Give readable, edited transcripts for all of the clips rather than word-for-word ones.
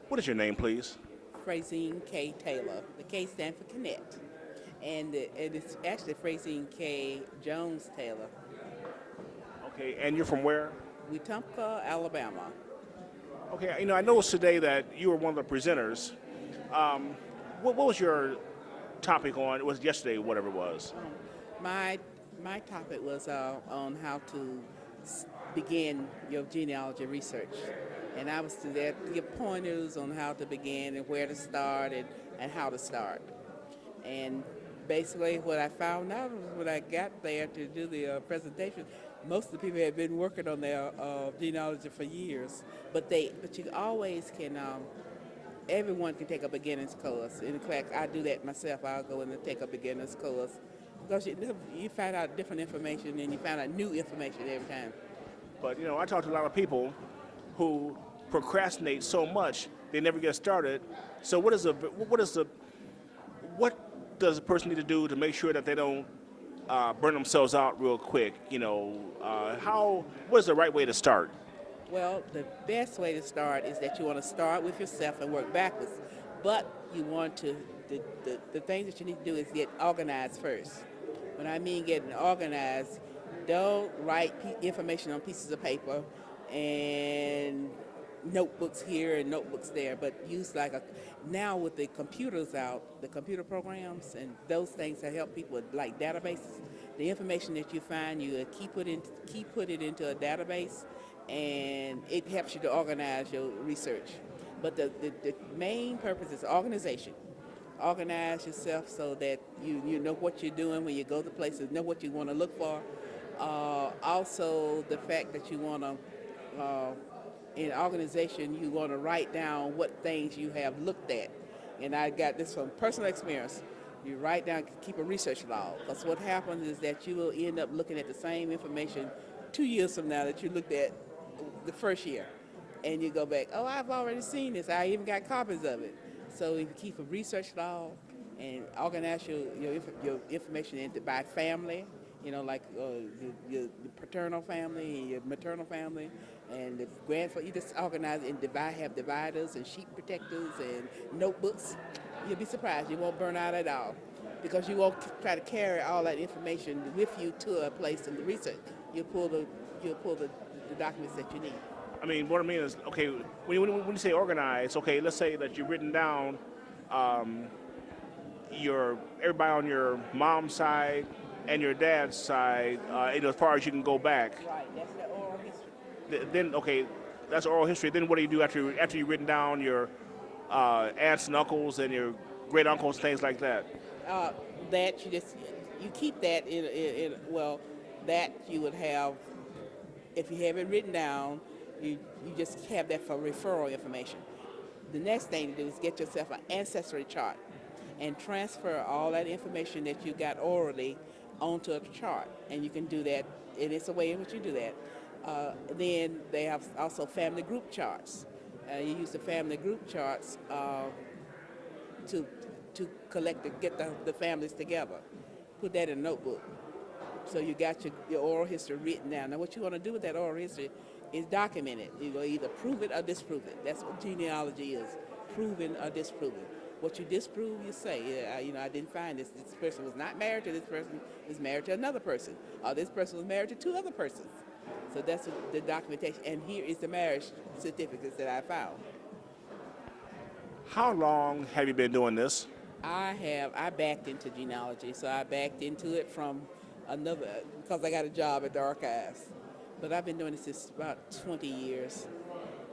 What is your name, please? Frazine K. Taylor. The K stands for Connect. And it's actually Frazine K. Jones Taylor, Okay, and you're from where? Wetumpka, Alabama. Okay, I noticed today that you were one of the presenters. Um, what was your topic on? It was yesterday, whatever it was. My my topic was on how to begin your genealogy research, and I was there to give pointers on how to begin and where to start and how to start. And basically, what I found out was when I got there to do the presentation, most of the people had been working on their genealogy for years, but you always can. Everyone can take a beginner's course. In fact, I do that myself. I'll go in and take a beginner's course because you find out different information and you find out new information every time. But I talk to a lot of people who procrastinate so much they never get started. So what does a person need to do to make sure that they don't burn themselves out real quick? What is the right way to start? Well, the best way to start is that you want to start with yourself and work backwards. But you want to, the things that you need to do is get organized first. When I mean getting organized, don't write information on pieces of paper and notebooks here and notebooks there, but use now with the computers out, the computer programs and those things that help people with like databases, the information that you find, you keep put it into a database, and it helps you to organize your research. But the main purpose is organization. Organize yourself so that you know what you're doing when you go to places, know what you want to look for. Also, the fact that you want to, in organization, you want to write down what things you have looked at. And I got this from personal experience. You write down, keep a research log, because what happens is that you will end up looking at the same information 2 years from now that you looked at the first year. And you go back, oh, I've already seen this. I even got copies of it. So if you keep a research log and organize your information by family, like your paternal family and your maternal family, and the grandfather, you just organize it and have dividers and sheet protectors and notebooks. You'll be surprised. You won't burn out at all because you won't try to carry all that information with you to a place in the research. You'll pull the documents that you need. I mean, what I mean is, okay, when you say organize, okay, let's say that you've written down um, everybody on your mom's side and your dad's side, as far as you can go back. Right, that's the oral history. Then, okay, that's oral history. Then what do you do after you've written down your aunts and uncles and your great uncles, things like that? Uh, that you keep that that you would have if you have it written down. You just have that for referral information. The next thing to do is get yourself an ancestry chart and transfer all that information that you got orally onto a chart. And you can do that, and it's a way in which you do that. Then they have also family group charts. You use the family group charts to get the families together. Put that in a notebook. So you got your oral history written down. Now what you want to do with that oral history is document it. You either prove it or disprove it. That's what genealogy is, proven or disproven. What you disprove, you say, I didn't find this. This person was not married to this person, is married to another person. Or this person was married to two other persons. So that's the documentation. And here is the marriage certificates that I found. How long have you been doing this? I backed into genealogy, so I backed into it from because I got a job at the archives. But I've been doing this since about 20 years.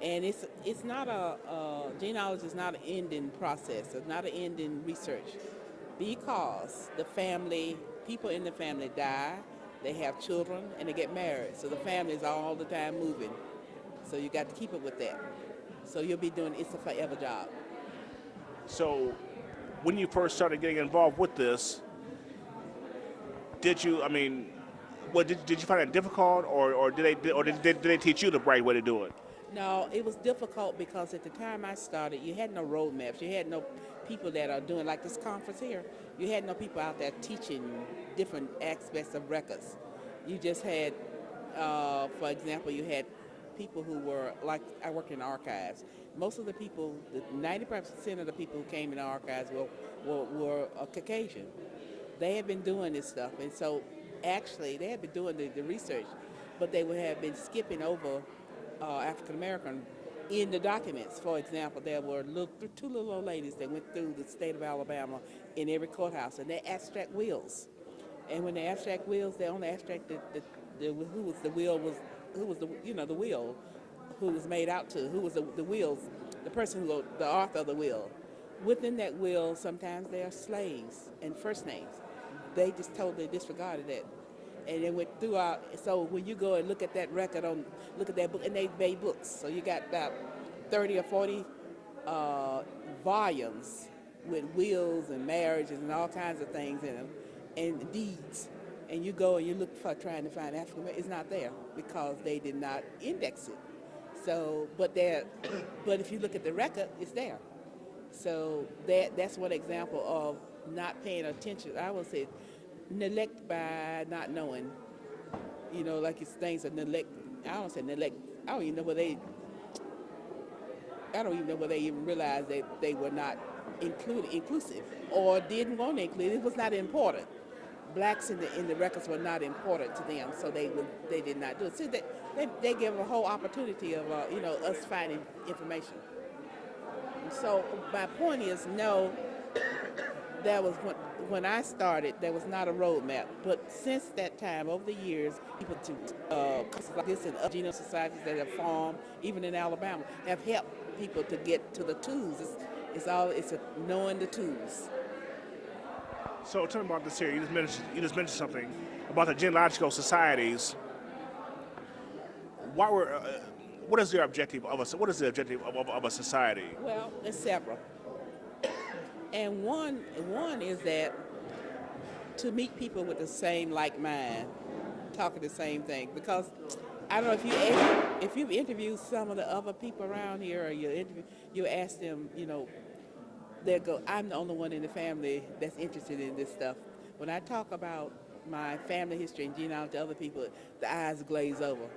And it's not genealogy is not an ending process. It's not an ending research because people in the family die, they have children, and they get married. So the family is all the time moving. So you got to keep up with that. So you'll be it's a forever job. So when you first started getting involved with this, did you find it difficult, or did they teach you the right way to do it? No, it was difficult because at the time I started, you had no roadmaps. You had no people that are doing like this conference here. You had no people out there teaching different aspects of records. You just had, for example, you had people who were like, I worked in archives. most of the people, 90% of the people who came in the archives were Caucasian. They had been doing this stuff, and so actually they had been doing the research, but they would have been skipping over African American in the documents. For example, there were two little old ladies that went through the state of Alabama in every courthouse, and they abstract wills. And when they abstract wills, they only abstract the who was the will was who was the the will, who was made out to, who was the wills, the person who wrote, the author of the will. Within that will, sometimes they are slaves and first names. They just totally disregarded that. And they went throughout. So when you go and look at that record look at that book, and they made books. So you got about 30 or 40 volumes with wills and marriages and all kinds of things in them, and deeds. And you go and you look for trying to find African, it's not there because they did not index it. So, but if you look at the record, it's there. So that's one example of not paying attention. I would say neglect by not knowing. Like it's things of neglect. I don't say neglect. I don't even know where they even realized that they were not inclusive, or didn't want to include. It was not important. Blacks in the records were not important to them, so they did not do it. So they give a whole opportunity of us finding information. So my point is, no, that was when I started, there was not a roadmap. But since that time, over the years, people like this and other genome societies that have formed, even in Alabama, have helped people to get to the tools. It's knowing the tools. So tell me about this here. You just mentioned something about the genealogical societies. What is the objective of a society? Well, there's several. And one is that to meet people with the same like mind, talking the same thing. Because I don't know if you've interviewed some of the other people around here, or you ask them, they go, I'm the only one in the family that's interested in this stuff. When I talk about my family history and genealogy to other people, the eyes glaze over.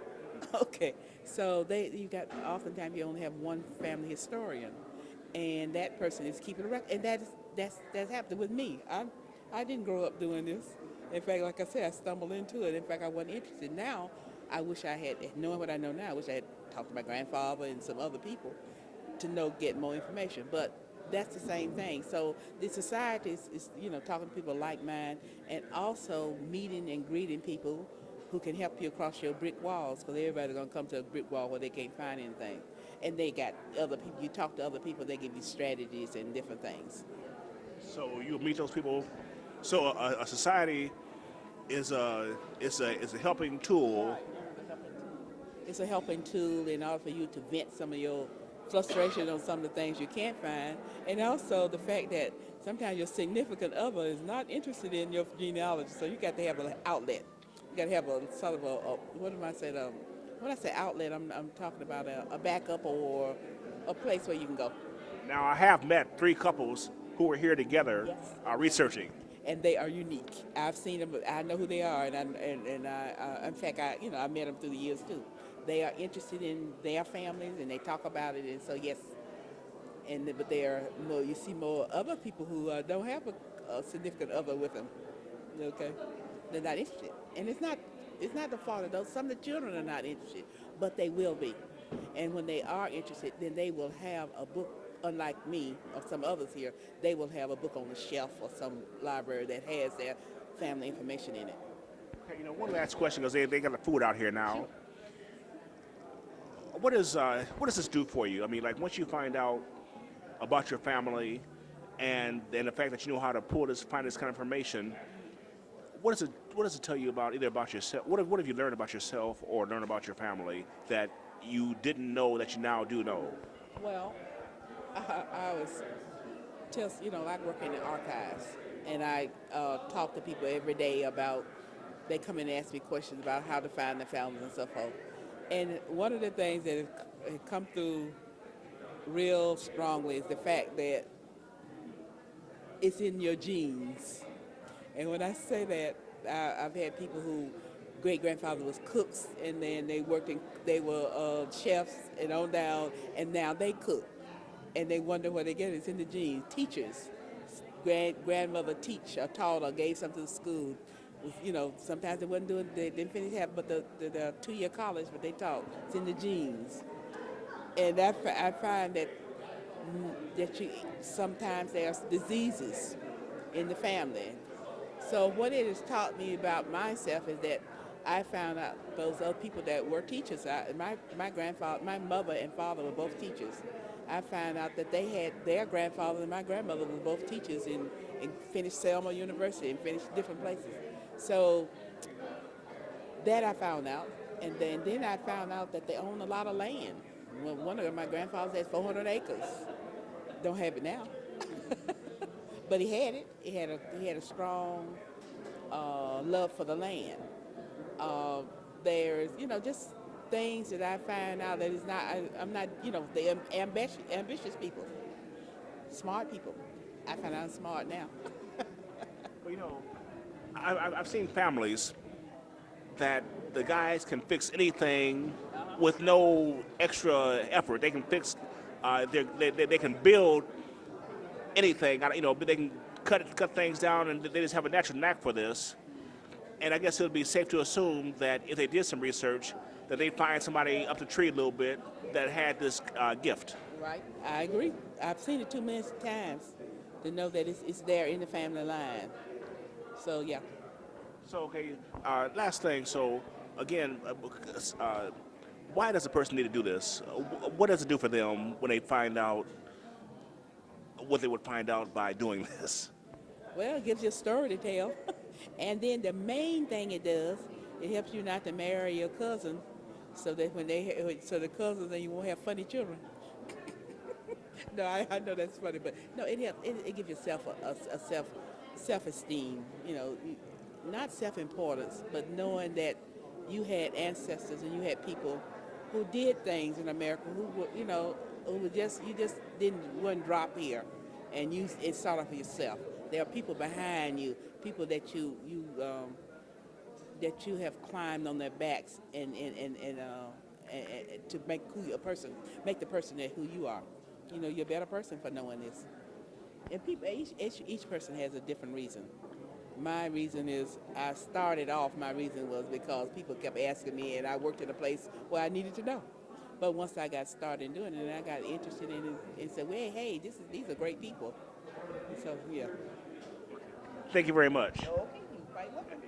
Okay, so oftentimes you only have one family historian, and that person is keeping a record, and that's happened with me. I didn't grow up doing this. In fact, like I said, I stumbled into it. In fact, I wasn't interested. Now, I wish I had, knowing what I know now, I wish I had talked to my grandfather and some other people to get more information. But that's the same thing. So the society is talking to people like mine, and also meeting and greeting people who can help you across your brick walls, because everybody's going to come to a brick wall where they can't find anything. And they got other people. You talk to other people, they give you strategies and different things. So you meet those people. So a society is a helping tool. It's a helping tool in order for you to vent some of your frustration on some of the things you can't find, and also the fact that sometimes your significant other is not interested in your genealogy, so you got to have an outlet. You got to have a sort of what am I saying? When I say outlet, I'm talking about a backup or a place where you can go. Now, I have met 3 couples who were here together. Yes. Researching. And they are unique. I've seen them. I know who they are, and in fact, I met them through the years too. They are interested in their families, and they talk about it, and so yes. But you see more other people who don't have a significant other with them. Okay, they're not interested, and it's not the fault of those. Some of the children are not interested, but they will be. And when they are interested, then they will have a book. Unlike me or some others here, they will have a book on the shelf or some library that has their family information in it. Okay, one last question, because they got the food out here now. Sure. What does this do for you? I mean, like, once you find out about your family and the fact that you know how to find this kind of information, what does it tell you about yourself? What have you learned about yourself or learned about your family that you didn't know that you now do know? Well, I work in the archives, and I talk to people every day about, they come in and ask me questions about how to find their families and so forth. And one of the things that have come through real strongly is the fact that it's in your genes. And when I say that, I've had people who great grandfather was cooks, and then they were chefs and on down, and now they cook, and they wonder where they get it. It's in the genes. Teachers, grandmother teach or taught or gave something to the school. Sometimes they wasn't doing, they didn't finish half, but the 2-year college, but they taught. It's in the genes, and I find that sometimes there's diseases in the family. So what it has taught me about myself is that I found out those other people that were teachers. My grandfather, my mother and father were both teachers. I found out that they had their grandfather and my grandmother were both teachers and finished Selma University and finished different places. So that I found out, and then I found out that they own a lot of land. Well, one of my grandfathers had 400 acres. Don't have it now, but he had it. He had a strong love for the land. There's just things that I find out that is not. I'm not the ambitious people, smart people. I find out I'm smart now. Well, I've seen families that the guys can fix anything with no extra effort. They can fix, they can build anything. They can cut things down, and they just have a natural knack for this. And I guess it would be safe to assume that if they did some research, that they'd find somebody up the tree a little bit that had this gift. Right. I agree. I've seen it too many times to know that it's there in the family line. So yeah. So okay, last thing. So again, why does a person need to do this? What does it do for them when they find out what they would find out by doing this? Well, it gives you a story to tell. And then the main thing it does, it helps you not to marry your cousin, so that so the cousins and you won't have funny children. No, I know that's funny, but no, it helps. It gives yourself a self-esteem. Not self-importance, but knowing that you had ancestors and you had people who did things in America who just wouldn't drop here, and it started for yourself. There are people behind you, people that you have climbed on their backs and to make the person that who you are. You're a better person for knowing this. And people, each person has a different reason. My reason is, my reason was because people kept asking me, and I worked in a place where I needed to know. But once I got started doing it, and I got interested in it, and said, well, hey, these are great people. So, yeah. Thank you very much. Okay, you're quite welcome.